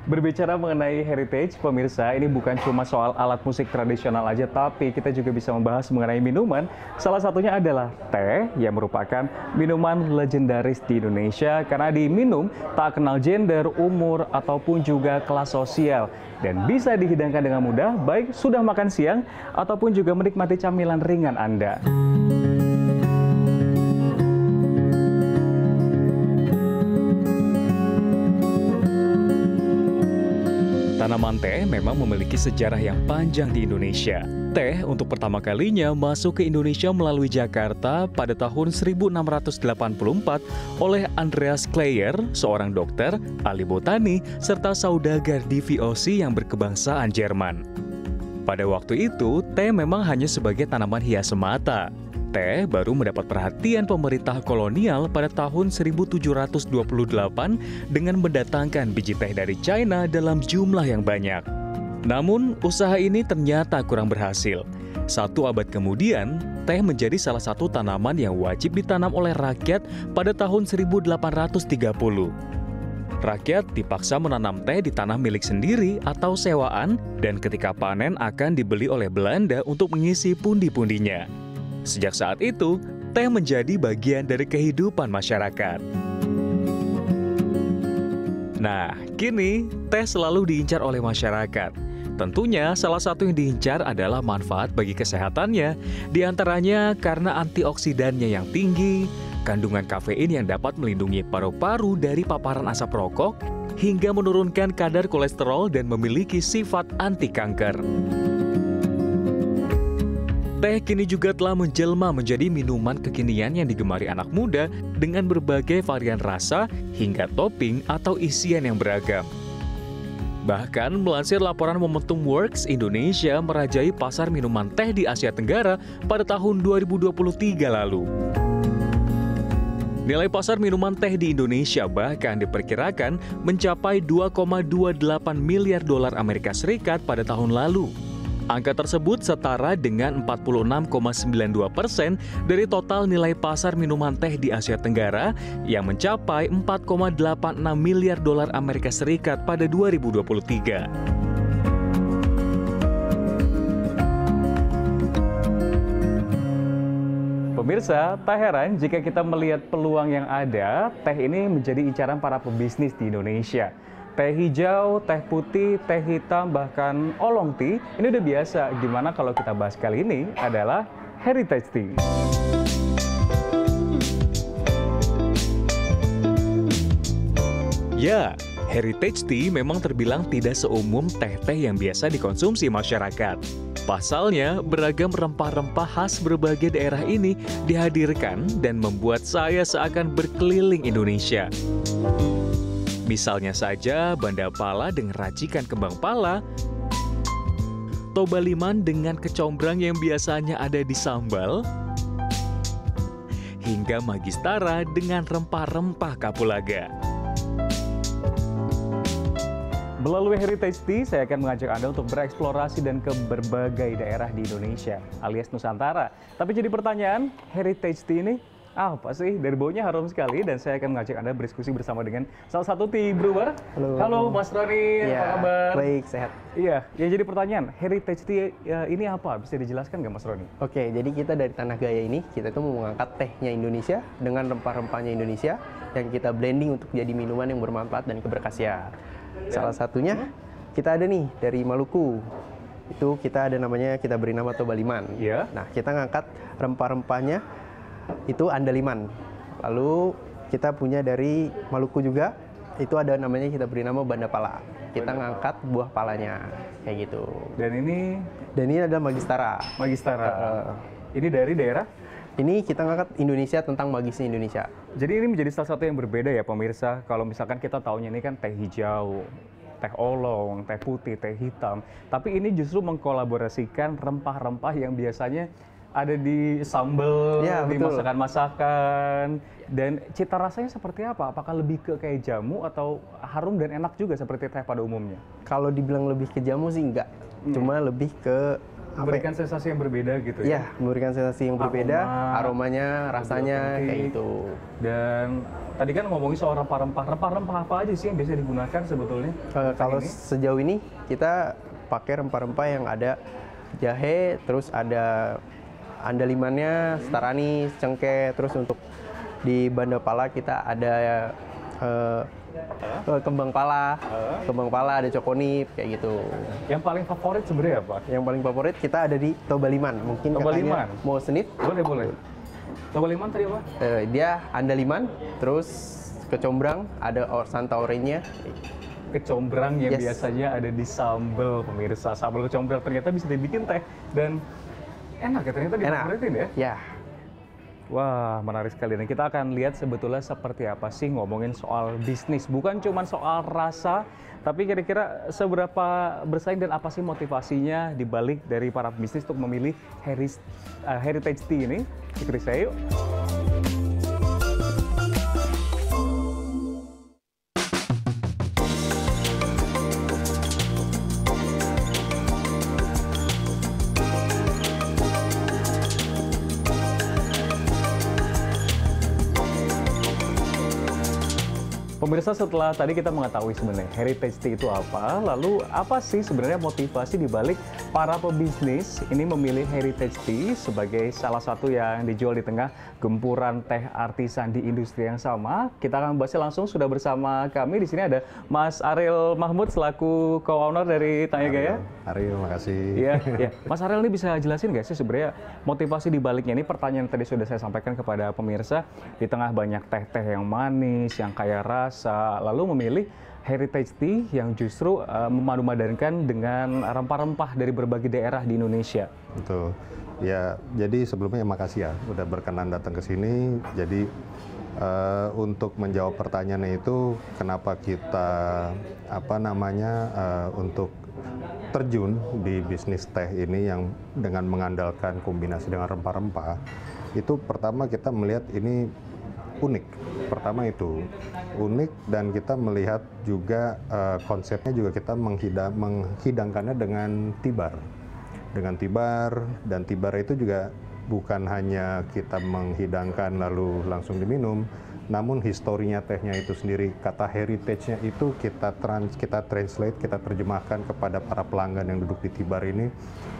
Berbicara mengenai heritage, pemirsa, ini bukan cuma soal alat musik tradisional aja, tapi kita juga bisa membahas mengenai minuman. Salah satunya adalah teh, yang merupakan minuman legendaris di Indonesia karena diminum tak kenal gender, umur, ataupun juga kelas sosial. Dan bisa dihidangkan dengan mudah, baik sudah makan siang ataupun juga menikmati camilan ringan Anda. Tanaman teh memang memiliki sejarah yang panjang di Indonesia. Teh untuk pertama kalinya masuk ke Indonesia melalui Jakarta pada tahun 1684 oleh Andreas Kleyer, seorang dokter, ahli botani, serta saudagar di VOC yang berkebangsaan Jerman. Pada waktu itu, teh memang hanya sebagai tanaman hias semata. Teh baru mendapat perhatian pemerintah kolonial pada tahun 1728 dengan mendatangkan biji teh dari China dalam jumlah yang banyak. Namun, usaha ini ternyata kurang berhasil. 1 abad kemudian, teh menjadi salah satu tanaman yang wajib ditanam oleh rakyat pada tahun 1830. Rakyat dipaksa menanam teh di tanah milik sendiri atau sewaan, dan ketika panen akan dibeli oleh Belanda untuk mengisi pundi-pundinya. Sejak saat itu, teh menjadi bagian dari kehidupan masyarakat. Nah, kini teh selalu diincar oleh masyarakat. Tentunya salah satu yang diincar adalah manfaat bagi kesehatannya, di antaranya karena antioksidannya yang tinggi, kandungan kafein yang dapat melindungi paru-paru dari paparan asap rokok, hingga menurunkan kadar kolesterol dan memiliki sifat anti kanker. Teh kini juga telah menjelma menjadi minuman kekinian yang digemari anak muda dengan berbagai varian rasa hingga topping atau isian yang beragam. Bahkan melansir laporan Momentum Works, Indonesia merajai pasar minuman teh di Asia Tenggara pada tahun 2023 lalu. Nilai pasar minuman teh di Indonesia bahkan diperkirakan mencapai 2,28 miliar dolar Amerika Serikat pada tahun lalu. Angka tersebut setara dengan 46,92% dari total nilai pasar minuman teh di Asia Tenggara yang mencapai 4,86 miliar dolar Amerika Serikat pada 2023. Pemirsa, tak heran jika kita melihat peluang yang ada, teh ini menjadi incaran para pebisnis di Indonesia. Teh hijau, teh putih, teh hitam, bahkan oolong tea, ini udah biasa. Gimana kalau kita bahas kali ini adalah heritage tea. Ya, heritage tea memang terbilang tidak seumum teh-teh yang biasa dikonsumsi masyarakat. Pasalnya, beragam rempah-rempah khas berbagai daerah ini dihadirkan dan membuat saya seakan berkeliling Indonesia. Misalnya saja Banda Pala dengan racikan kembang pala, Tobaliman dengan kecombrang yang biasanya ada di sambal, hingga Magistara dengan rempah-rempah kapulaga. Melalui Heritage Tea, saya akan mengajak Anda untuk bereksplorasi dan ke berbagai daerah di Indonesia, alias Nusantara. Tapi jadi pertanyaan, Heritage Tea ini apa sih? Dari baunya harum sekali, dan saya akan mengajak Anda berdiskusi bersama dengan salah satu tea brewer. Halo Mas Roni, ya, apa kabar? Baik, sehat. Iya, ya jadi pertanyaan, heritage tea ini apa? Bisa dijelaskan nggak Mas Roni? Oke, jadi kita dari Tanah Gaya ini, kita tuh mau mengangkat tehnya Indonesia dengan rempah-rempahnya Indonesia yang kita blending untuk jadi minuman yang bermanfaat dan keberkhasiat. Salah satunya, kita ada nih dari Maluku. Itu kita ada namanya, kita beri nama Tobaliman. Iya. Nah, kita ngangkat rempah-rempahnya itu andaliman. Lalu kita punya dari Maluku juga, itu ada namanya, kita beri nama Banda Pala. Kita ngangkat buah palanya kayak gitu. Dan ini adalah Magistara. Magistara. Ini dari daerah? Ini kita ngangkat Indonesia, tentang magisnya Indonesia. Jadi ini menjadi salah satu yang berbeda ya pemirsa. Kalau misalkan kita taunya ini kan teh hijau, teh oolong, teh putih, teh hitam. Tapi ini justru mengkolaborasikan rempah-rempah yang biasanya ada di sambal, ya, di betul. masakan-masakan. Dan cita rasanya seperti apa? Apakah lebih ke kayak jamu atau harum dan enak juga seperti teh pada umumnya? Kalau dibilang lebih ke jamu sih enggak. Cuma lebih ke memberikan sensasi yang berbeda gitu ya? ya? Memberikan sensasi yang berbeda, aromanya, rasanya kayak gitu. Dan tadi kan ngomongin soal rempah-rempah apa aja sih yang biasa digunakan sebetulnya? Kalau sejauh ini kita pakai rempah-rempah yang ada jahe, terus ada andalimannya, star anis, cengkeh, terus untuk di Banda Pala kita ada kembang pala, ada cokonip kayak gitu. Yang paling favorit sebenarnya apa? Yang paling favorit kita ada di Tobaliman. Mungkin Tobaliman mau senit? Boleh. Tobaliman tadi apa? Dia andaliman, terus kecombrang, ada santa oranye. Kecombrang yang biasanya ada di sambal, pemirsa. Sambal kecombrang ternyata bisa dibikin teh dan enak ya, ternyata difavoritin ya? Ya. Wah, menarik sekali. Dan kita akan lihat sebetulnya seperti apa sih ngomongin soal bisnis. Bukan cuma soal rasa, tapi kira-kira seberapa bersaing dan apa sih motivasinya dibalik dari para bisnis untuk memilih heritage tea ini. Ikuti saya yuk. Pemirsa, setelah tadi kita mengetahui sebenarnya heritage tea itu apa, lalu apa sih sebenarnya motivasi dibalik para pebisnis ini memilih heritage tea sebagai salah satu yang dijual di tengah gempuran teh artisan di industri yang sama? Kita akan bahasnya langsung, sudah bersama kami di sini ada Mas Ariel Mahmud selaku co-owner dari Tanya Gaya. Ariel, makasih. Iya. Mas Ariel ini bisa jelasin nggak sih sebenarnya motivasi dibaliknya ini? Pertanyaan tadi sudah saya sampaikan kepada pemirsa, di tengah banyak teh-teh yang manis, yang kaya rasa, lalu memilih heritage tea yang justru memadu-madankan dengan rempah-rempah dari berbagai daerah di Indonesia. Betul. Ya, jadi sebelumnya makasih ya udah berkenan datang ke sini. Jadi untuk menjawab pertanyaannya itu kenapa kita untuk terjun di bisnis teh ini yang dengan mengandalkan kombinasi dengan rempah-rempah, itu pertama kita melihat ini unik. Pertama itu unik, dan kita melihat juga konsepnya juga kita menghidangkannya dengan tibar. Dengan tibar, dan tibar itu juga bukan hanya kita menghidangkan lalu langsung diminum, namun historinya tehnya itu sendiri, kata heritage-nya itu kita translate, kita terjemahkan kepada para pelanggan yang duduk di tibar ini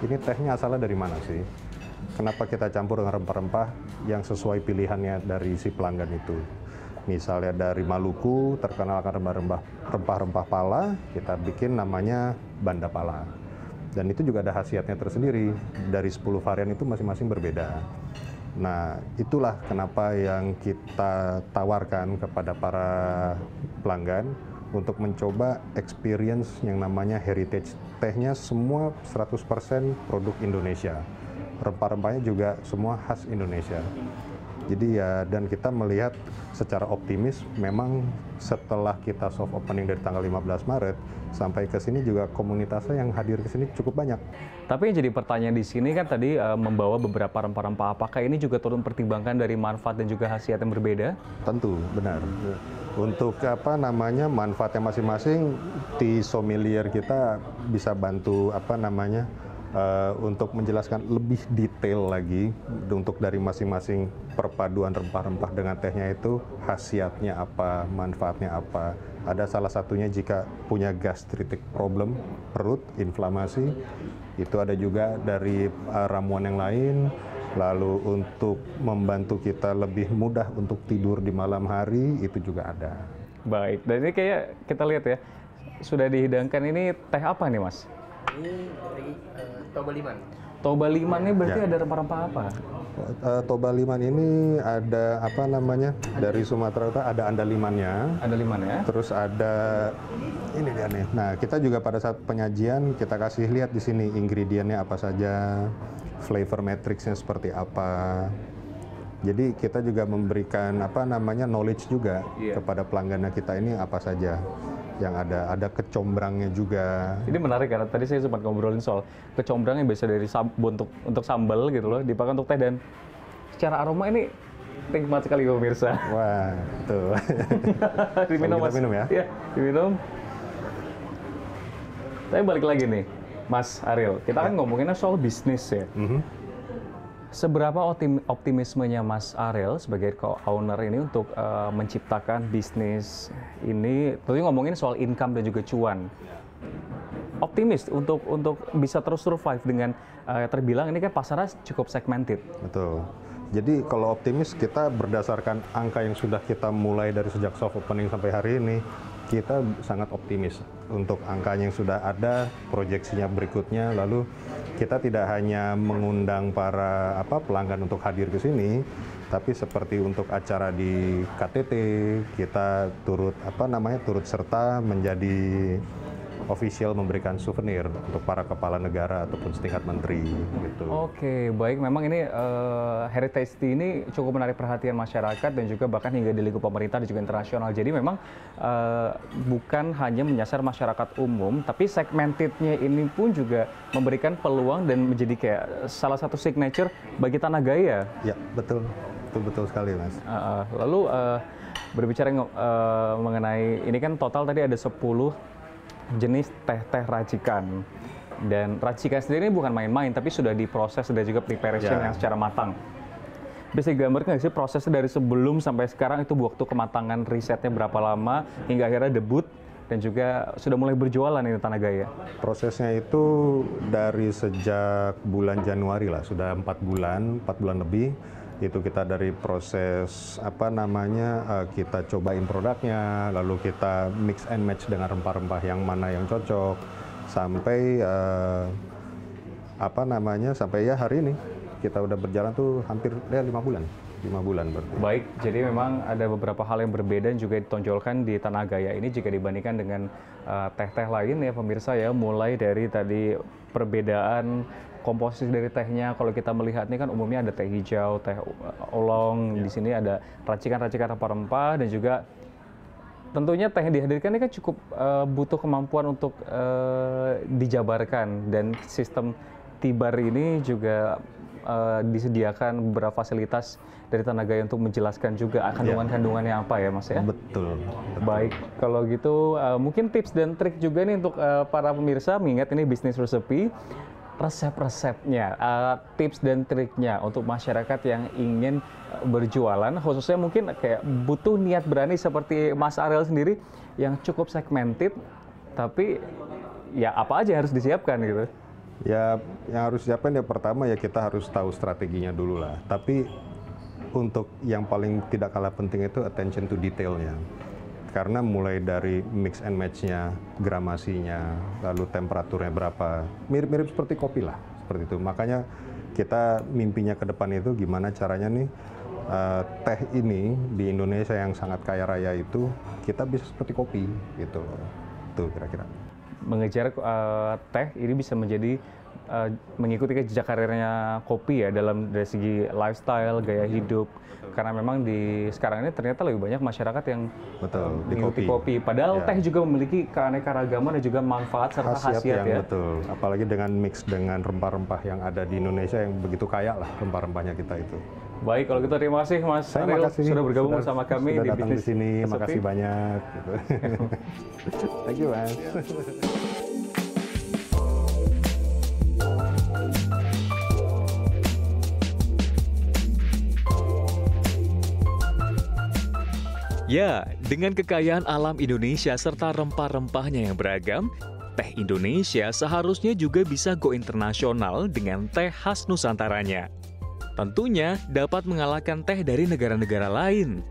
tehnya asalnya dari mana sih? Kenapa kita campur dengan rempah-rempah yang sesuai pilihannya dari si pelanggan itu? Misalnya dari Maluku, terkenal akan rempah-rempah pala, kita bikin namanya Banda Pala. Dan itu juga ada khasiatnya tersendiri, dari 10 varian itu masing-masing berbeda. Nah, itulah kenapa yang kita tawarkan kepada para pelanggan untuk mencoba experience yang namanya heritage. Tehnya semua 100% produk Indonesia. Rempah-rempahnya juga semua khas Indonesia. Jadi ya, dan kita melihat secara optimis memang setelah kita soft opening dari tanggal 15 Maret sampai ke sini juga komunitasnya yang hadir ke sini cukup banyak. Tapi yang jadi pertanyaan di sini kan tadi membawa beberapa rempah-rempah, apakah ini juga turut mempertimbangkan dari manfaat dan juga khasiat yang berbeda? Tentu, benar. Untuk manfaatnya masing-masing, tea sommelier kita bisa bantu untuk menjelaskan lebih detail lagi untuk dari masing-masing perpaduan rempah-rempah dengan tehnya itu khasiatnya apa, manfaatnya apa. Ada salah satunya jika punya gastritic problem, perut, inflamasi, itu ada juga dari ramuan yang lain. Lalu untuk membantu kita lebih mudah untuk tidur di malam hari, itu juga ada. Baik, dan ini kayak kita lihat ya, sudah dihidangkan ini teh apa nih Mas? Ini dari Tobaliman. Tobaliman ini berarti ada rempah-rempah apa? Tobaliman ini ada dari Sumatera Utara, ada andalimannya. Andaliman ya. Terus ada ini dia nih. Nah, kita juga pada saat penyajian kita kasih lihat di sini ingredientnya apa saja, flavor matrixnya seperti apa. Jadi kita juga memberikan knowledge juga kepada pelanggannya kita ini apa saja yang ada kecombrangnya juga. Ini menarik karena tadi saya sempat ngobrolin soal kecombrang yang biasa dari untuk sambal gitu loh, dipakai untuk teh, dan secara aroma ini nikmat sekali pemirsa. Wah, tuh. Diminum Mas. Minum ya? Iya, diminum. Saya balik lagi nih. Mas Ariel, kita kan ngomonginnya soal bisnis ya. Seberapa optimismenya Mas Ariel sebagai co-owner ini untuk menciptakan bisnis ini, tentunya ngomongin soal income dan juga cuan. Optimis untuk bisa terus survive dengan terbilang ini kan pasarnya cukup segmented. Betul. Jadi kalau optimis kita berdasarkan angka yang sudah kita mulai dari sejak soft opening sampai hari ini, kita sangat optimis untuk angkanya yang sudah ada, proyeksinya berikutnya. Lalu kita tidak hanya mengundang para pelanggan untuk hadir ke sini, tapi seperti untuk acara di KTT kita turut turut serta menjadi official memberikan souvenir untuk para kepala negara ataupun setingkat menteri gitu. Oke, baik. Memang ini Heritage Tea ini cukup menarik perhatian masyarakat dan juga bahkan hingga di lingkup pemerintah dan juga internasional. Jadi memang bukan hanya menyasar masyarakat umum, tapi segmentednya ini pun juga memberikan peluang dan menjadi kayak salah satu signature bagi Tanah Gaya. Ya, betul. Betul sekali, Mas. Lalu berbicara mengenai ini kan total tadi ada 10 jenis teh-teh racikan, dan racikan sendiri ini bukan main-main tapi sudah diproses dan juga preparation yang secara matang. Bisa digambarkan nggak sih prosesnya dari sebelum sampai sekarang itu waktu kematangan risetnya berapa lama hingga akhirnya debut dan juga sudah mulai berjualan ini Tanah Gaya? Prosesnya itu dari sejak bulan Januari lah, sudah 4 bulan lebih. Itu kita dari proses kita cobain produknya, lalu kita mix and match dengan rempah-rempah yang mana yang cocok sampai sampai ya hari ini kita udah berjalan tuh hampir 5 bulan berarti. Baik, jadi memang ada beberapa hal yang berbeda juga ditonjolkan di Tanah Gaya ini jika dibandingkan dengan teh-teh lain ya pemirsa ya, mulai dari tadi perbedaan komposisi dari tehnya. Kalau kita melihat ini kan umumnya ada teh hijau, teh oolong, di sini ada racikan-racikan rempah-rempah dan juga tentunya teh yang dihadirkan ini kan cukup butuh kemampuan untuk dijabarkan, dan sistem tibar ini juga disediakan beberapa fasilitas dari Tanah Gaya untuk menjelaskan juga kandungan-kandungannya apa ya Mas ya? Betul. Baik, kalau gitu mungkin tips dan trik juga nih untuk para pemirsa, mengingat ini bisnis resepi, resep-resepnya, tips dan triknya untuk masyarakat yang ingin berjualan, khususnya mungkin kayak butuh niat berani seperti Mas Ariel sendiri yang cukup segmented, tapi ya apa aja harus disiapkan gitu? Ya, yang harus disiapkan ya pertama ya kita harus tahu strateginya dulu lah. Tapi untuk yang paling tidak kalah penting itu attention to detailnya. Karena mulai dari mix and match-nya, gramasinya, lalu temperaturnya berapa, mirip-mirip seperti kopi lah, seperti itu. Makanya kita mimpinya ke depan itu gimana caranya nih teh ini di Indonesia yang sangat kaya raya itu kita bisa seperti kopi gitu. Tuh kira-kira. Mengejar teh ini bisa menjadi mengikuti jejak karirnya kopi ya dari segi lifestyle, gaya hidup. Karena memang di sekarang ini ternyata lebih banyak masyarakat yang mengikuti kopi. Padahal teh juga memiliki keanekaragaman dan juga manfaat serta khasiat ya. Betul. Apalagi dengan mix dengan rempah-rempah yang ada di Indonesia yang begitu kaya lah rempah-rempahnya kita itu. Baik, kalau gitu terima kasih Mas Ariel sudah bergabung bersama kami di datang bisnis di sini. resepi. Makasih banyak. Gitu. Thank you, Mas. Ya, dengan kekayaan alam Indonesia serta rempah-rempahnya yang beragam, teh Indonesia seharusnya juga bisa go internasional dengan teh khas Nusantaranya. Tentunya dapat mengalahkan teh dari negara-negara lain.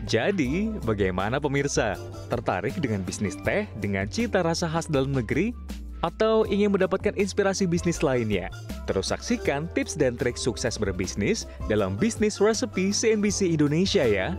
Jadi, bagaimana pemirsa? Tertarik dengan bisnis teh dengan cita rasa khas dalam negeri? Atau ingin mendapatkan inspirasi bisnis lainnya? Terus saksikan tips dan trik sukses berbisnis dalam Bisnis Resepi CNBC Indonesia ya!